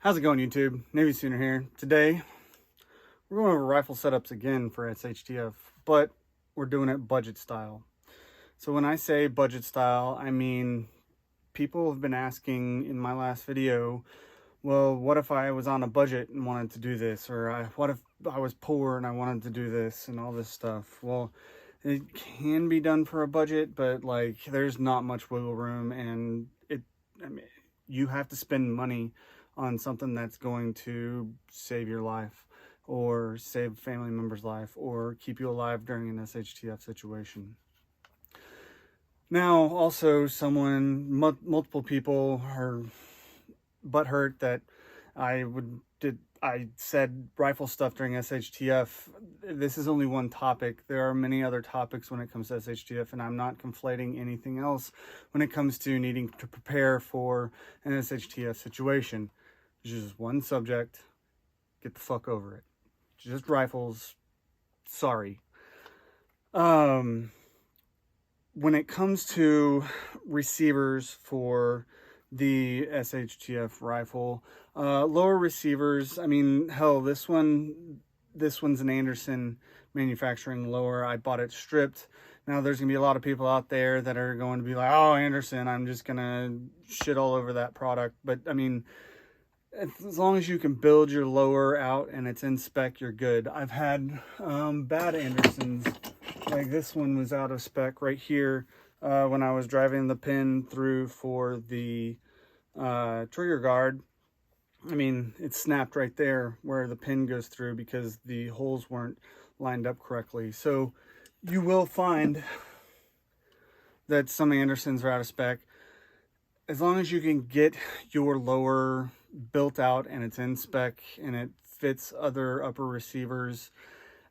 How's it going, YouTube? Navy Sooner here. Today, we're going over rifle setups again for SHTF, but we're doing it budget style. So when I say budget style, I mean people have been asking in my last video, well, what if I was on a budget and wanted to do this? Or what if I was poor and I wanted to do this and all this stuff? Well, it can be done for a budget, but like there's not much wiggle room, and you have to spend money on something that's going to save your life or save a family member's life or keep you alive during an SHTF situation. Now, also multiple people are butthurt that I said rifle stuff during SHTF. This is only one topic. There are many other topics when it comes to SHTF, and I'm not conflating anything else when it comes to needing to prepare for an SHTF situation. It's just one subject. Get the fuck over it. Just rifles. Sorry. When it comes to receivers for the SHTF rifle, lower receivers, I mean, hell, this one's an Anderson manufacturing lower. I bought it stripped. Now there's gonna be a lot of people out there that are going to be like, oh, Anderson, I'm just gonna shit all over that product. But I mean, as long as you can build your lower out and it's in spec, you're good. I've had bad Andersons, like this one was out of spec right here when I was driving the pin through for the trigger guard. I mean, it snapped right there where the pin goes through because the holes weren't lined up correctly. So you will find that some Andersons are out of spec. As long as you can get your lower built out and it's in spec and it fits other upper receivers,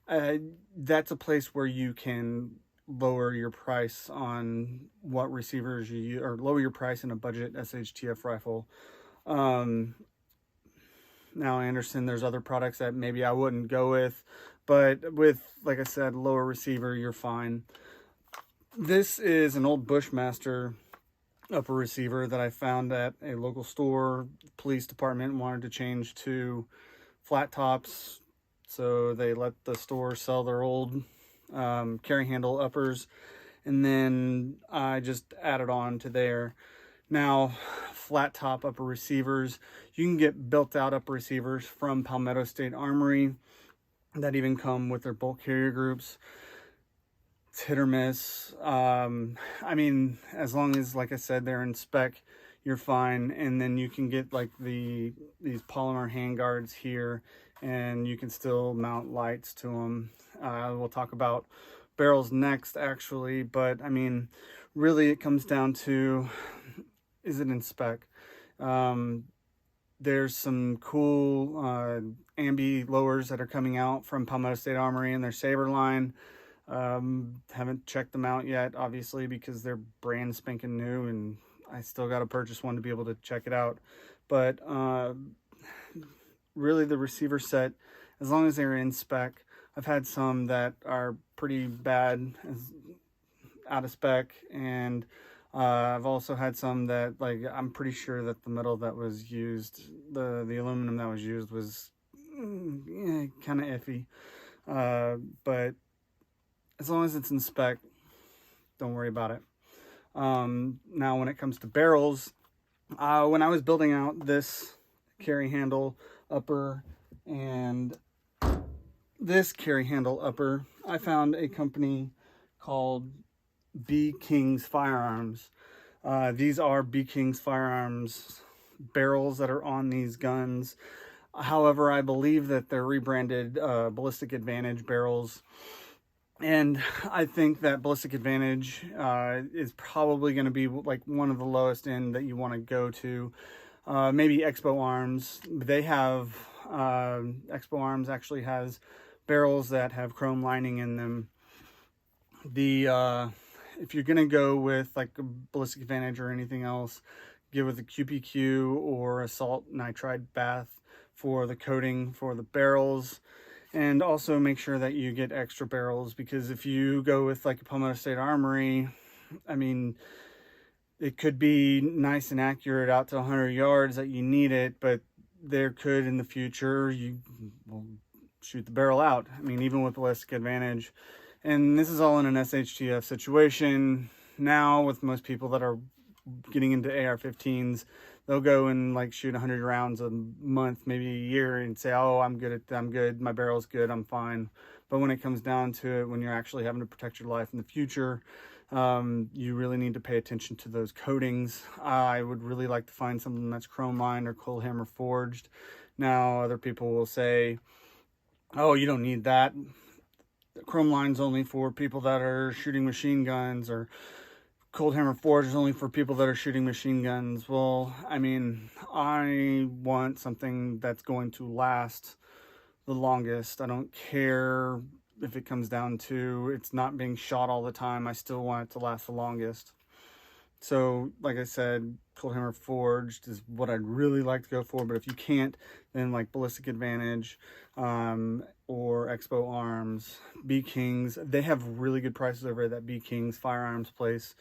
that's a place where you can lower your price on what receivers you use, or lower your price in a budget SHTF rifle. Now Anderson, there's other products that maybe I wouldn't go with, but with, like I said, lower receiver, you're fine. This is an old Bushmaster upper receiver that I found at a local store. Police department wanted to change to flat tops, so they let the store sell their old carry handle uppers, and then I just added on to there. Now, flat top upper receivers, you can get built out upper receivers from Palmetto State Armory that even come with their bulk carrier groups. It's hit or miss. I mean, as long as, like I said, they're in spec, you're fine. And then you can get like these polymer handguards here, and you can still mount lights to them. We'll talk about barrels next, actually, but I mean, really it comes down to, is it in spec? There's some cool ambi lowers that are coming out from Palmetto State Armory in their Saber line. Haven't checked them out yet, obviously, because they're brand spanking new, and I still got to purchase one to be able to check it out. But really, the receiver set, as long as they're in spec, I've had some that are pretty bad, out of spec, and I've also had some that, like, I'm pretty sure that the metal that was used, the aluminum that was used was kind of iffy. But as long as it's in spec, don't worry about it. Now, when it comes to barrels, when I was building out this carry handle upper and this carry handle upper, I found a company called B King's Firearms. These are B King's Firearms barrels that are on these guns. However, I believe that they're rebranded Ballistic Advantage barrels. And I think that Ballistic Advantage is probably going to be like one of the lowest end that you want to go to. Maybe Expo Arms. They have, Expo Arms actually has barrels that have chrome lining in them. If you're going to go with like a Ballistic Advantage or anything else, get with a QPQ or a salt nitride bath for the coating for the barrels. And also make sure that you get extra barrels, because if you go with like a Palmetto State Armory, I mean, it could be nice and accurate out to 100 yards that you need it, but there could in the future, you will shoot the barrel out. I mean, even with ballistic advantage. And this is all in an SHTF situation. Now, with most people that are getting into AR-15s, they'll go and like shoot 100 rounds a month, maybe a year, and say, oh, I'm good, my barrel's good, I'm fine. But when it comes down to it, when you're actually having to protect your life in the future, you really need to pay attention to those coatings. I would really like to find something that's chrome lined or cold hammer forged. Now, other people will say, oh, you don't need that. Chrome line's only for people that are shooting machine guns, or cold hammer forge is only for people that are shooting machine guns. Well, I mean, I want something that's going to last the longest. I don't care if it comes down to it's not being shot all the time. I still want it to last the longest. So, like I said, cold hammer forged is what I'd really like to go for. But if you can't, then like ballistic advantage, or Expo Arms, B Kings, they have really good prices over at that B Kings firearms place.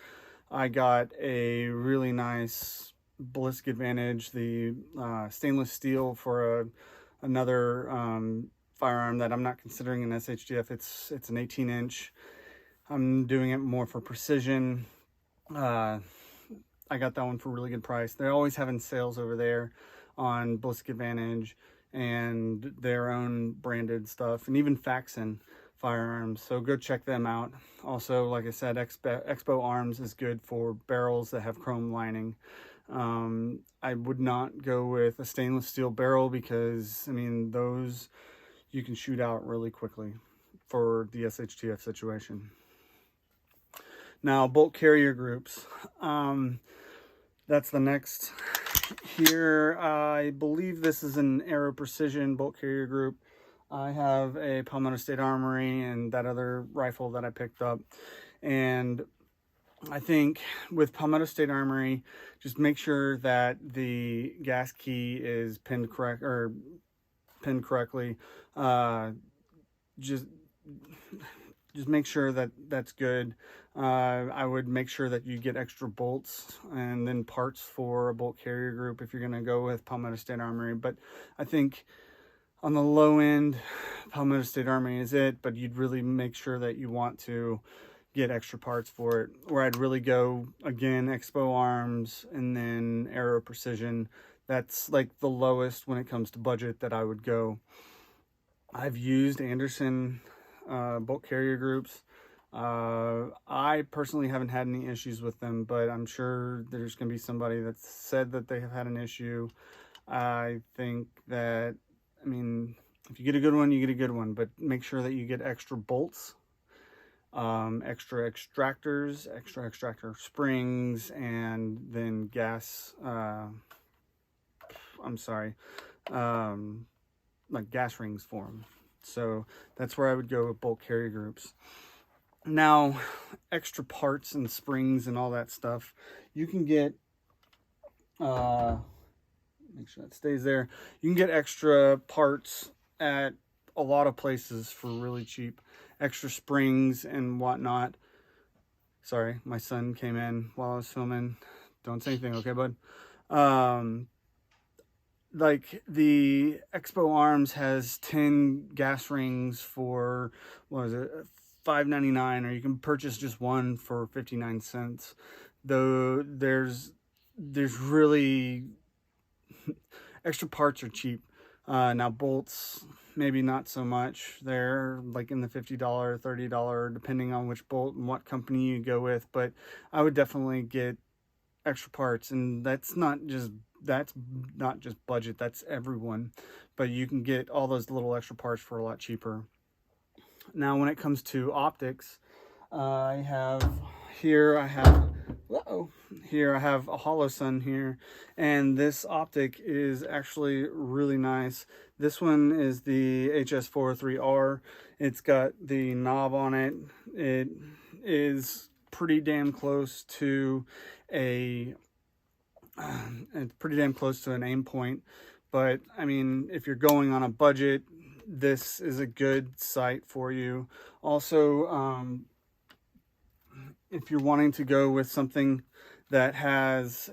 I got a really nice ballistic advantage, the stainless steel for another firearm that I'm not considering an SHTF. It's an 18-inch. I'm doing it more for precision. I got that one for a really good price. They're always having sales over there on ballistic advantage and their own branded stuff, and even Faxon firearms. So go check them out. Also, like I said, Expo Arms is good for barrels that have chrome lining. I would not go with a stainless steel barrel because, I mean, those you can shoot out really quickly for the SHTF situation. Now, bolt carrier groups. That's the next. Here, I believe this is an Aero Precision bolt carrier group. I have a Palmetto State Armory and that other rifle that I picked up. And I think with Palmetto State Armory, just make sure that the gas key is pinned correctly. Just make sure that that's good. I would make sure that you get extra bolts and then parts for a bolt carrier group if you're going to go with Palmetto State Armory. But I think on the low end, Palmetto State Armory is it, but you'd really make sure that you want to get extra parts for it. Where I'd really go, again, Expo Arms and then Aero Precision. That's like the lowest when it comes to budget that I would go. I've used Anderson bolt carrier groups. I personally haven't had any issues with them, but I'm sure there's going to be somebody that's said that they have had an issue. I think that, I mean, if you get a good one, you get a good one, but make sure that you get extra bolts, extra extractors, extra extractor springs, and then gas, like gas rings for them. So that's where I would go with bolt carrier groups. Now, extra parts and springs and all that stuff, you can get, make sure that stays there. You can get extra parts at a lot of places for really cheap. Extra springs and whatnot. Sorry, my son came in while I was filming. Don't say anything, okay, bud? Like the Expo Arms has 10 gas rings for, what is it, $5.99, or you can purchase just one for 59 cents. Though there's really extra parts are cheap. Now bolts, maybe not so much. They're like in the $50, $30, depending on which bolt and what company you go with. But I would definitely get extra parts, and that's not just budget, that's everyone. But you can get all those little extra parts for a lot cheaper. Now, when it comes to optics, I have a Holosun here, and this optic is actually really nice. This one is the HS403R. It's got the knob on it. It is pretty damn close to an aim point, but I mean, if you're going on a budget, this is a good sight for you. Also, if you're wanting to go with something that has,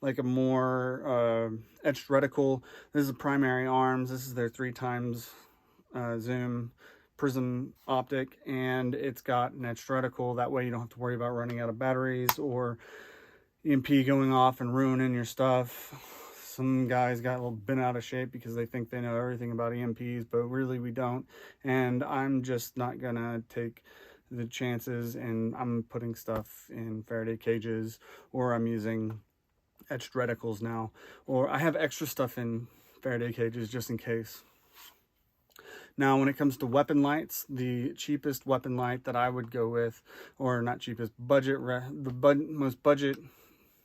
like a more etched reticle. This is the primary arms. This is their 3 times zoom prism optic, and it's got an etched reticle. That way you don't have to worry about running out of batteries or EMP going off and ruining your stuff. Some guys got a little bent out of shape because they think they know everything about EMPs, but really we don't. And I'm just not gonna take the chances, and I'm putting stuff in Faraday cages, or I'm using etched reticles now, or I have extra stuff in Faraday cages just in case. Now, when it comes to weapon lights, the cheapest weapon light that I would go with, or not cheapest, most budget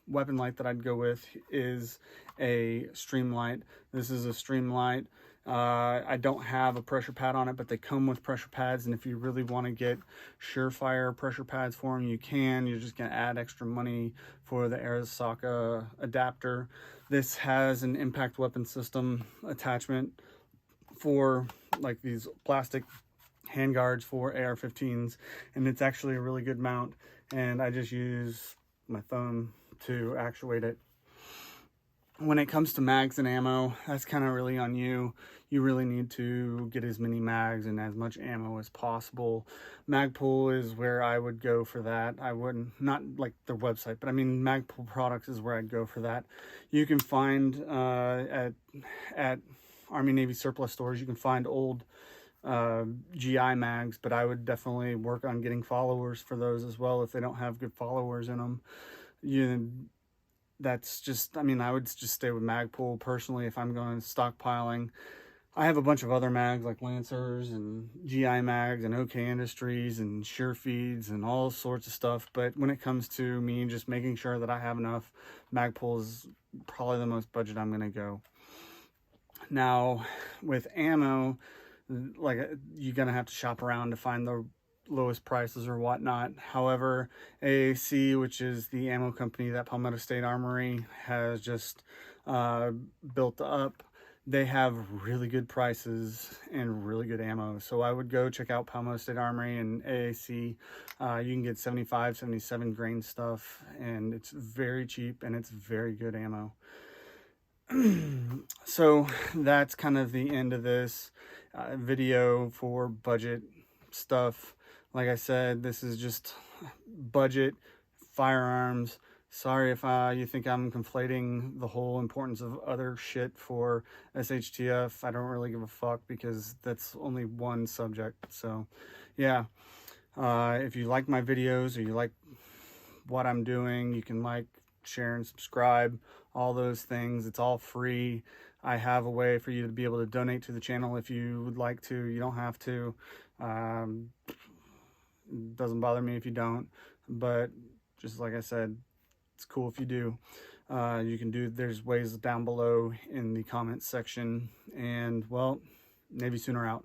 weapon light that I'd go with is a stream light. This is a stream light. I don't have a pressure pad on it, but they come with pressure pads, and if you really want to get surefire pressure pads for them, you can. You're just going to add extra money for the Arisaka adapter. This has an impact weapon system attachment for like these plastic handguards for AR-15s, and it's actually a really good mount, and I just use my phone to actuate it. When it comes to mags and ammo, that's kind of really on you. You really need to get as many mags and as much ammo as possible. Magpul is where I would go for that. I wouldn't, not like their website, but I mean Magpul products is where I'd go for that. You can find at Army Navy surplus stores, you can find old GI mags, but I would definitely work on getting followers for those as well if they don't have good followers in them. That's just, I mean, I would just stay with Magpul personally if I'm going stockpiling. I have a bunch of other mags like Lancers and GI mags and OK Industries and Sure Feeds and all sorts of stuff, but when it comes to me just making sure that I have enough, Magpul is probably the most budget I'm going to go. Now, with ammo, like, you're going to have to shop around to find the lowest prices or whatnot. However, AAC, which is the ammo company that Palmetto State Armory has just built up, they have really good prices and really good ammo. So I would go check out Palmetto State Armory and AAC. You can get 75, 77 grain stuff, and it's very cheap and it's very good ammo. So that's kind of the end of this video for budget stuff. Like I said, this is just budget firearms. Sorry if you think I'm conflating the whole importance of other shit for SHTF. I don't really give a fuck because that's only one subject. So yeah, if you like my videos or you like what I'm doing, you can like, share, and subscribe, all those things. It's all free. I have a way for you to be able to donate to the channel if you would like to. You don't have to. It doesn't bother me if you don't, but just like I said, it's cool if you do. You can do, there's ways down below in the comments section, and well, Navy Sooner out.